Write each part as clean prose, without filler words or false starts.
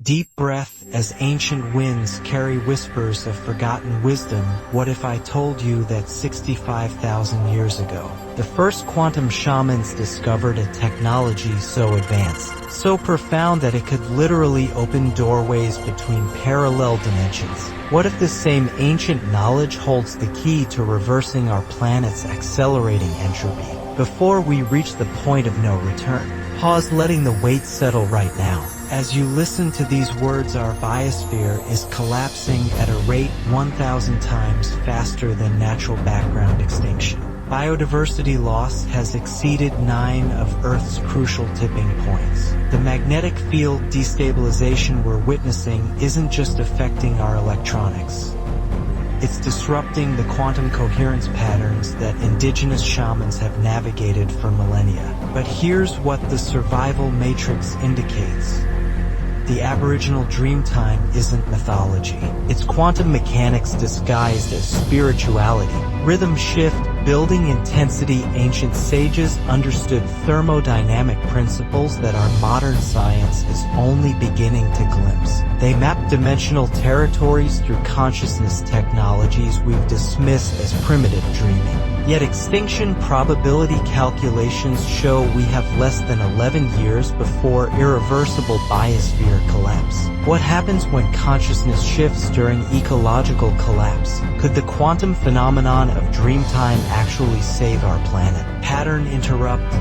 Deep breath as ancient winds carry whispers of forgotten wisdom. What if I told you that 65,000 years ago, the first quantum shamans discovered a technology so advanced, so profound that it could literally open doorways between parallel dimensions? What if this same ancient knowledge holds the key to reversing our planet's accelerating entropy? Before we reach the point of no return, pause, letting the weight settle right now. As you listen to these words, our biosphere is collapsing at a rate 1,000 times faster than natural background extinction. Biodiversity loss has exceeded 9 of Earth's crucial tipping points. The magnetic field destabilization we're witnessing isn't just affecting our electronics. It's disrupting the quantum coherence patterns that indigenous shamans have navigated for millennia. But here's what the survival matrix indicates. The Aboriginal Dreamtime isn't mythology. It's quantum mechanics disguised as spirituality. Rhythm shift, building intensity. Ancient sages understood thermodynamic principles that our modern science is only beginning to glimpse. They mapped dimensional territories through consciousness technologies we've dismissed as primitive dreaming. Yet extinction probability calculations show we have less than 11 years before irreversible biosphere collapse. What happens when consciousness shifts during ecological collapse? Could the quantum phenomenon of dreamtime actually save our planet? Pattern interrupt.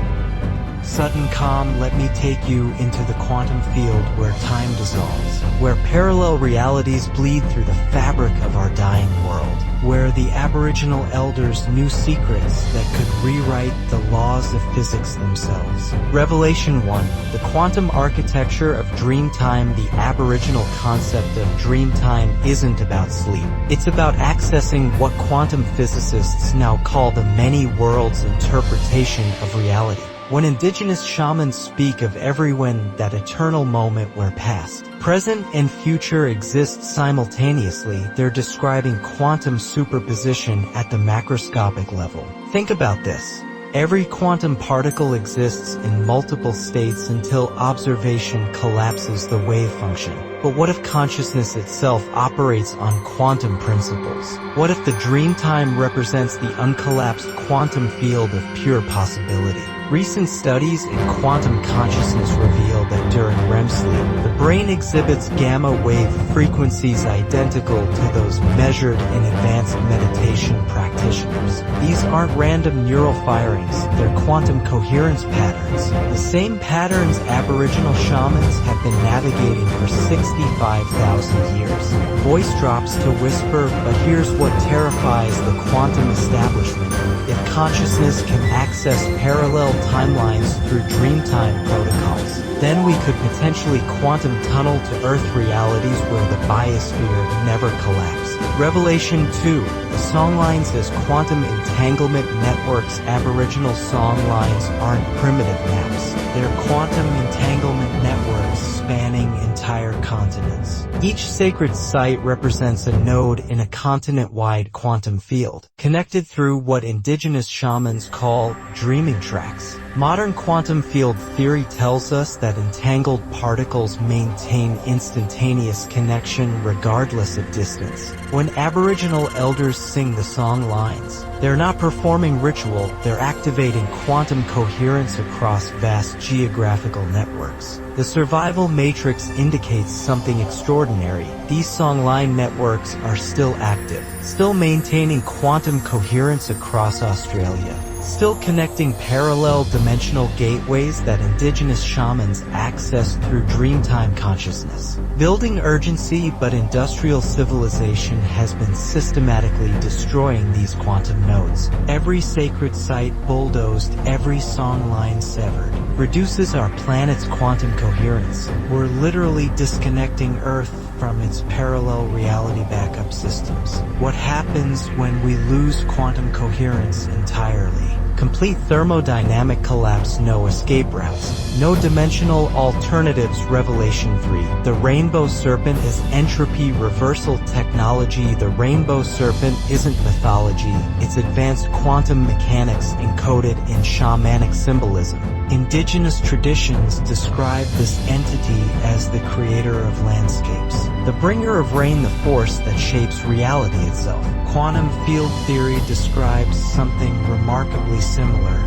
Sudden calm. Let me take you into the quantum field where time dissolves, where parallel realities bleed through the fabric of our dying world, where the Aboriginal elders knew secrets that could rewrite the laws of physics themselves. Revelation 1. The quantum architecture of dreamtime. The Aboriginal concept of dreamtime isn't about sleep. It's about accessing what quantum physicists now call the many worlds interpretation of reality. When indigenous shamans speak of everyone, that eternal moment where past, present, and future exist simultaneously, they're describing quantum superposition at the macroscopic level. Think about this. Every quantum particle exists in multiple states until observation collapses the wave function. But what if consciousness itself operates on quantum principles? What if the dreamtime represents the uncollapsed quantum field of pure possibility? Recent studies in quantum consciousness reveal that during REM sleep, the brain exhibits gamma wave frequencies identical to those measured in advanced meditation practitioners. These aren't random neural firings, they're quantum coherence patterns. The same patterns Aboriginal shamans have been navigating for 65,000 years. Voice drops to whisper, but here's what terrifies the quantum establishment. If consciousness can access parallel timelines through dreamtime protocols, then we could potentially quantum tunnel to Earth realities where the biosphere never collapsed. Revelation 2. The songlines as quantum entanglement networks. Aboriginal songlines aren't primitive maps. They're quantum entanglement networks spanning entire continents. Each sacred site represents a node in a continent-wide quantum field, connected through what indigenous shamans call dreaming tracks. Modern quantum field theory tells us that entangled particles maintain instantaneous connection regardless of distance. When Aboriginal elders sing the song lines, they're not performing ritual, they're activating quantum coherence across vast geographical networks. The survival matrix indicates something extraordinary. These songline networks are still active, still maintaining quantum coherence across Australia, still connecting parallel dimensional gateways that indigenous shamans access through dreamtime consciousness. Building urgency, but industrial civilization has been systematically destroying these quantum nodes. Every sacred site bulldozed, every songline severed, reduces our planet's quantum coherence. We're literally disconnecting Earth from its parallel reality backup systems. What happens when we lose quantum coherence entirely? Complete thermodynamic collapse, no escape routes, no dimensional alternatives. Revelation 3. The Rainbow Serpent is entropy reversal technology. The Rainbow Serpent isn't mythology, it's advanced quantum mechanics encoded in shamanic symbolism. Indigenous traditions describe this entity as the creator of landscapes, the bringer of rain, the force that shapes reality itself. Quantum field theory describes something remarkably similar: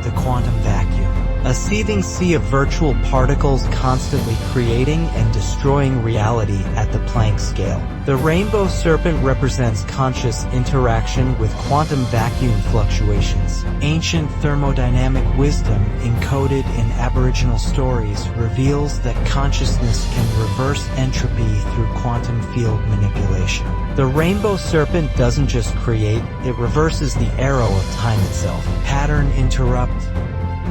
the quantum vacuum. A seething sea of virtual particles constantly creating and destroying reality at the Planck scale. The Rainbow Serpent represents conscious interaction with quantum vacuum fluctuations. Ancient thermodynamic wisdom encoded in Aboriginal stories reveals that consciousness can reverse entropy through quantum field manipulation. The Rainbow Serpent doesn't just create, it reverses the arrow of time itself. Pattern interrupt.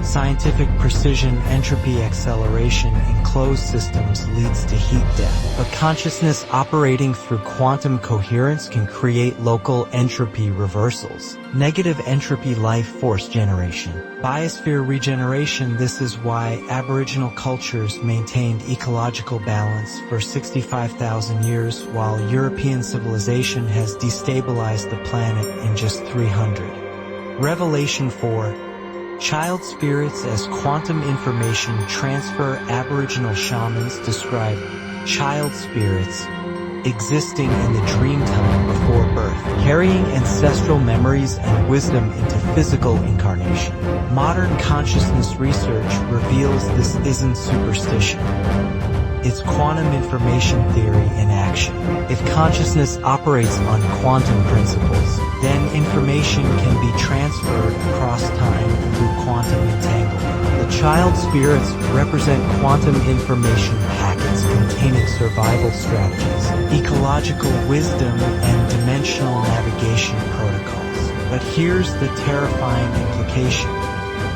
Scientific precision. Entropy acceleration in closed systems leads to heat death, but consciousness operating through quantum coherence can create local entropy reversals. Negative entropy life force generation. Biosphere regeneration. This is why Aboriginal cultures maintained ecological balance for 65,000 years, while European civilization has destabilized the planet in just 300. Revelation 4. Child spirits as quantum information transfer. Aboriginal shamans describe child spirits existing in the dream time before birth, carrying ancestral memories and wisdom into physical incarnation. Modern consciousness research reveals this isn't superstition. It's quantum information theory in action. If consciousness operates on quantum principles, then information can be transferred across time through quantum entanglement. The child spirits represent quantum information packets containing survival strategies, ecological wisdom, and dimensional navigation protocols. But here's the terrifying implication.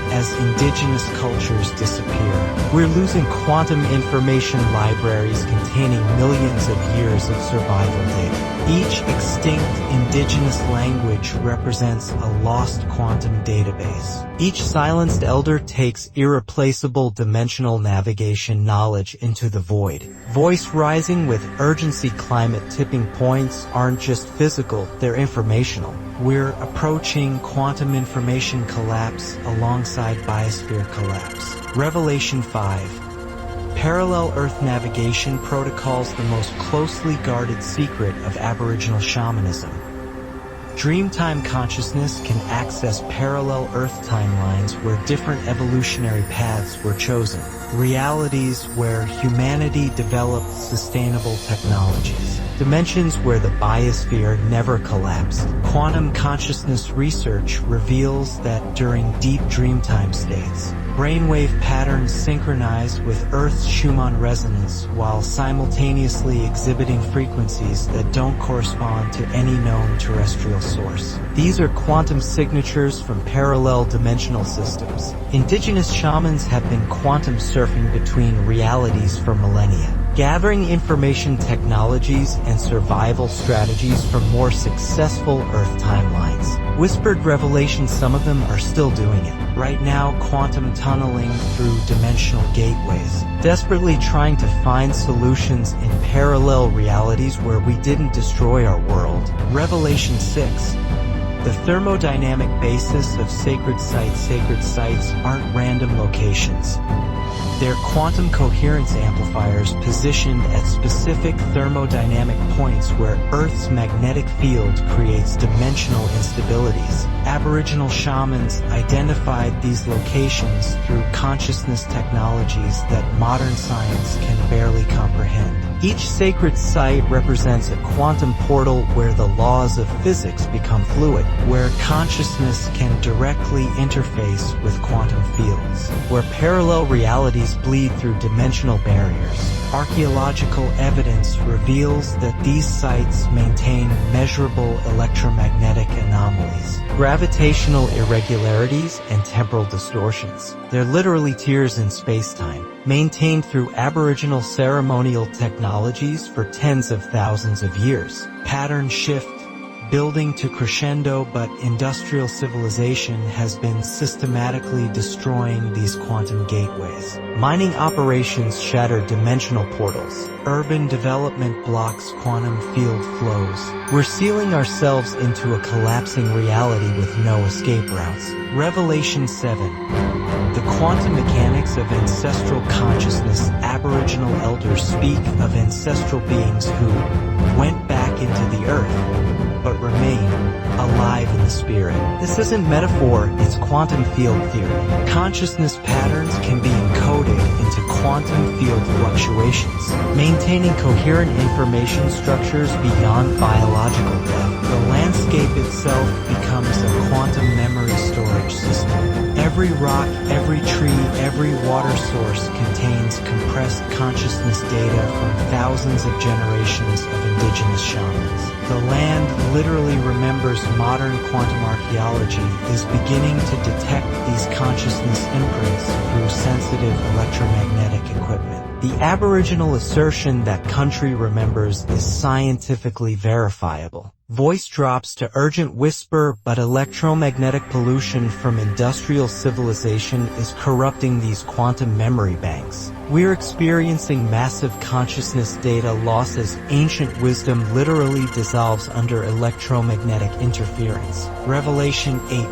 As indigenous cultures disappear, we're losing quantum information libraries containing millions of years of survival data. Each extinct indigenous language represents a lost quantum database. Each silenced elder takes irreplaceable dimensional navigation knowledge into the void. Voice rising with urgency. Climate tipping points aren't just physical, they're informational. We're approaching quantum information collapse alongside biosphere collapse. Revelation 5. Parallel Earth navigation protocols, the most closely guarded secret of Aboriginal shamanism. Dreamtime consciousness can access parallel Earth timelines where different evolutionary paths were chosen. Realities where humanity developed sustainable technologies. Dimensions where the biosphere never collapsed. Quantum consciousness research reveals that during deep dreamtime states, brainwave patterns synchronize with Earth's Schumann resonance while simultaneously exhibiting frequencies that don't correspond to any known terrestrial source. These are quantum signatures from parallel dimensional systems. Indigenous shamans have been quantum surfing between realities for millennia, gathering information technologies and survival strategies from more successful Earth timelines. Whispered revelation, some of them are still doing it. Right now, quantum tunneling through dimensional gateways, desperately trying to find solutions in parallel realities where we didn't destroy our world. Revelation 6. The thermodynamic basis of sacred sites. Sacred sites aren't random locations. They're quantum coherence amplifiers positioned at specific thermodynamic points where Earth's magnetic field creates dimensional instabilities. Aboriginal shamans identified these locations through consciousness technologies that modern science can barely comprehend. Each sacred site represents a quantum portal where the laws of physics become fluid, where consciousness can directly interface with quantum fields, where parallel realities bleed through dimensional barriers. Archaeological evidence reveals that these sites maintain measurable electromagnetic anomalies, gravitational irregularities, and temporal distortions. They're literally tears in space-time, maintained through Aboriginal ceremonial technologies for tens of thousands of years. Pattern shift. building to crescendo, but industrial civilization has been systematically destroying these quantum gateways. Mining operations shatter dimensional portals. Urban development blocks quantum field flows. We're sealing ourselves into a collapsing reality with no escape routes. Revelation 7. The quantum mechanics of ancestral consciousness. Aboriginal elders speak of ancestral beings who went back into the earth, but remain alive in the spirit. This isn't metaphor, it's quantum field theory. Consciousness patterns can be encoded into quantum field fluctuations, maintaining coherent information structures beyond biological death. The landscape itself becomes a quantum memory storage system. Every rock, every tree, every water source contains compressed consciousness data from thousands of generations of indigenous shamans. The land literally remembers. Modern quantum archaeology is beginning to detect these consciousness imprints through sensitive electromagnetic equipment. The Aboriginal assertion that country remembers is scientifically verifiable. Voice drops to urgent whisper, but electromagnetic pollution from industrial civilization is corrupting these quantum memory banks. We're experiencing massive consciousness data loss as ancient wisdom literally dissolves under electromagnetic interference. Revelation 8.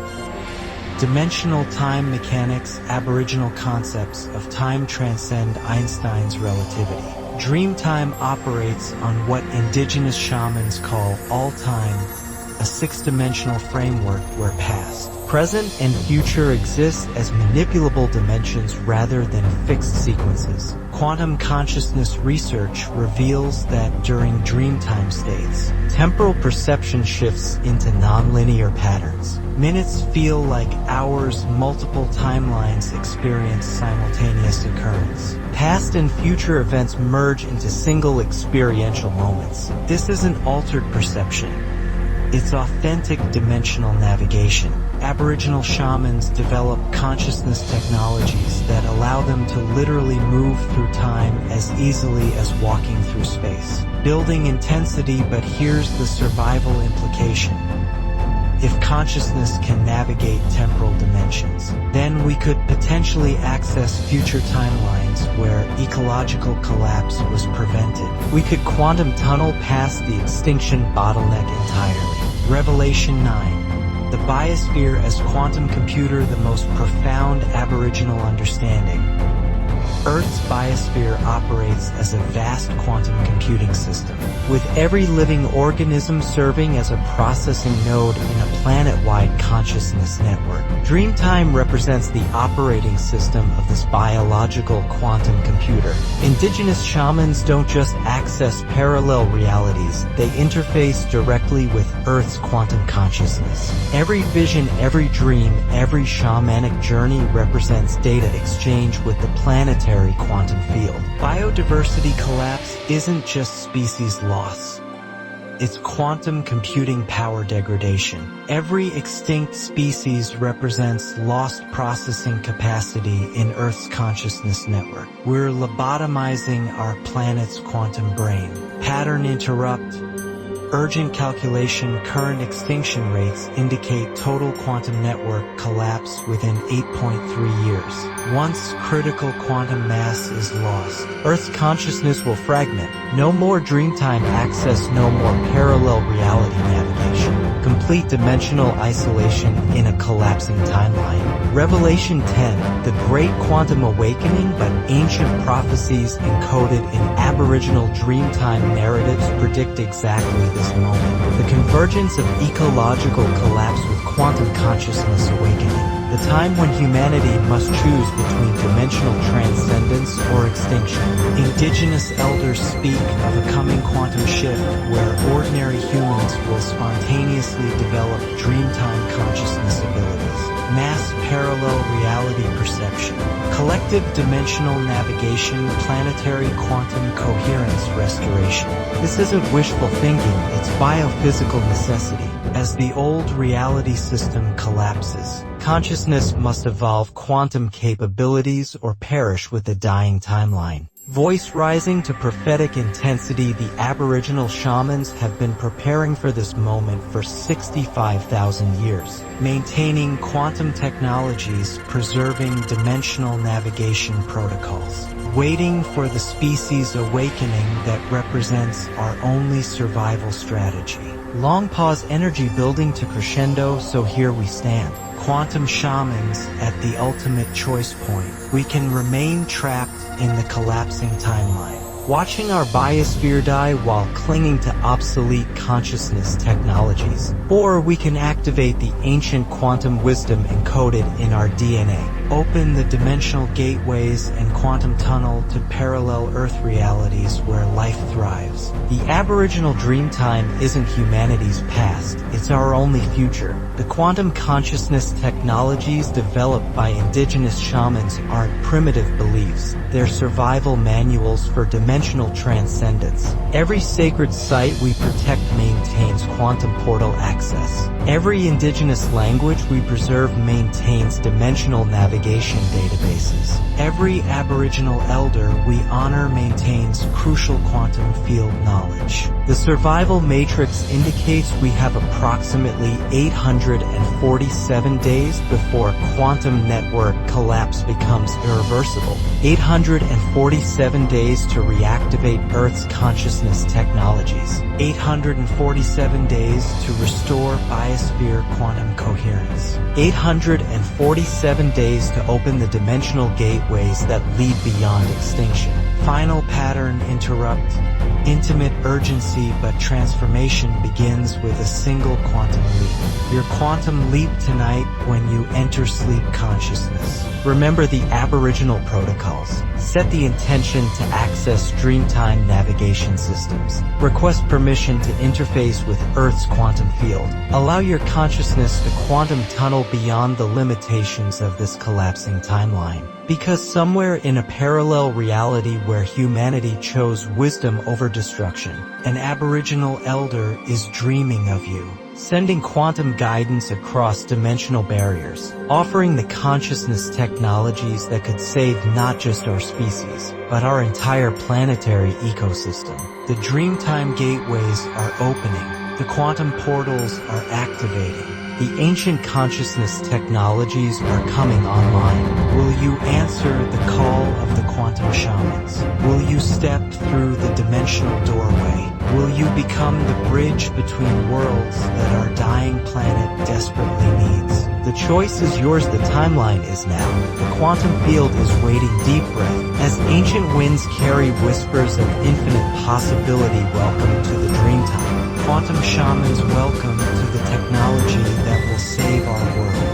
Dimensional time mechanics. Aboriginal concepts of time transcend Einstein's relativity. Dreamtime operates on what indigenous shamans call all-time, a six-dimensional framework where past, present, and future exist as manipulable dimensions rather than fixed sequences. Quantum consciousness research reveals that during dreamtime states, temporal perception shifts into nonlinear patterns. Minutes feel like hours, multiple timelines experience simultaneous occurrence. Past and future events merge into single experiential moments. This isn't altered perception. It's authentic dimensional navigation. Aboriginal shamans develop consciousness technologies that allow them to literally move through time as easily as walking through space. Building intensity, but here's the survival implication. If consciousness can navigate temporal dimensions, then we could potentially access future timelines where ecological collapse was prevented. We could quantum tunnel past the extinction bottleneck entirely. Revelation 9. The Biosphere as quantum computer, the most profound Aboriginal understanding. Earth's biosphere operates as a vast quantum computing system, with every living organism serving as a processing node in a planet-wide consciousness network. Dreamtime represents the operating system of this biological quantum computer. Indigenous shamans don't just access parallel realities, they interface directly with Earth's quantum consciousness. Every vision, every dream, every shamanic journey represents data exchange with the planetary quantum field. Biodiversity collapse isn't just species loss. It's quantum computing power degradation. Every extinct species represents lost processing capacity in Earth's consciousness network. We're lobotomizing our planet's quantum brain. Pattern interrupt. Urgent calculation. Current extinction rates indicate total quantum network collapse within 8.3 years. Once critical quantum mass is lost, Earth's consciousness will fragment. No more dreamtime access, no more parallel reality navigation. Complete dimensional isolation in a collapsing timeline. Revelation 10. The Great Quantum Awakening, but ancient prophecies encoded in Aboriginal Dreamtime narratives predict exactly this moment. The convergence of ecological collapse with quantum consciousness awakening. The time when humanity must choose between dimensional transcendence or extinction. Indigenous elders speak of a coming quantum shift where ordinary humans will spontaneously develop dreamtime consciousness abilities. Mass parallel reality perception. Collective dimensional navigation, planetary quantum coherence restoration. This isn't wishful thinking, it's biophysical necessity. As the old reality system collapses, consciousness must evolve quantum capabilities or perish with the dying timeline. Voice rising to prophetic intensity, the Aboriginal shamans have been preparing for this moment for 65,000 years, maintaining quantum technologies, preserving dimensional navigation protocols, waiting for the species awakening that represents our only survival strategy. Long pause energy building to crescendo, so here we stand. Quantum shamans at the ultimate choice point. We can remain trapped in the collapsing timeline, watching our biosphere die while clinging to obsolete consciousness technologies. Or we can activate the ancient quantum wisdom encoded in our DNA. Open the dimensional gateways and quantum tunnel to parallel Earth realities where life thrives. The Aboriginal Dreamtime isn't humanity's past, it's our only future. The quantum consciousness technologies developed by indigenous shamans aren't primitive beliefs, they're survival manuals for dimensional transcendence. Every sacred site we protect maintains quantum portal access. Every indigenous language we preserve maintains dimensional navigation databases. Every Aboriginal elder we honor maintains crucial quantum field knowledge. The survival matrix indicates we have approximately 847 days before quantum network collapse becomes irreversible. 847 days to reactivate Earth's consciousness technologies. 847 days to restore biosphere quantum coherence. 847 days to open the dimensional gateways that lead beyond extinction. Final pattern interrupt. Intimate urgency, but transformation begins with a single quantum leap. Your quantum leap tonight when you enter sleep consciousness. Remember the Aboriginal protocols. Set the intention to access Dreamtime navigation systems. Request permission to interface with Earth's quantum field. Allow your consciousness to quantum tunnel beyond the limitations of this collapsing timeline. Because somewhere in a parallel reality where humanity chose wisdom over destruction, an Aboriginal elder is dreaming of you, sending quantum guidance across dimensional barriers, offering the consciousness technologies that could save not just our species, but our entire planetary ecosystem. The Dreamtime gateways are opening, the quantum portals are activating. The ancient consciousness technologies are coming online. Will you answer the call of the quantum shamans? Will you step through the dimensional doorway? Will you become the bridge between worlds that our dying planet desperately needs? The choice is yours, the timeline is now. The quantum field is waiting. Deep breath. As ancient winds carry whispers of infinite possibility, welcome to the Dreamtime. Quantum shamans, welcome to the technology that will save our world.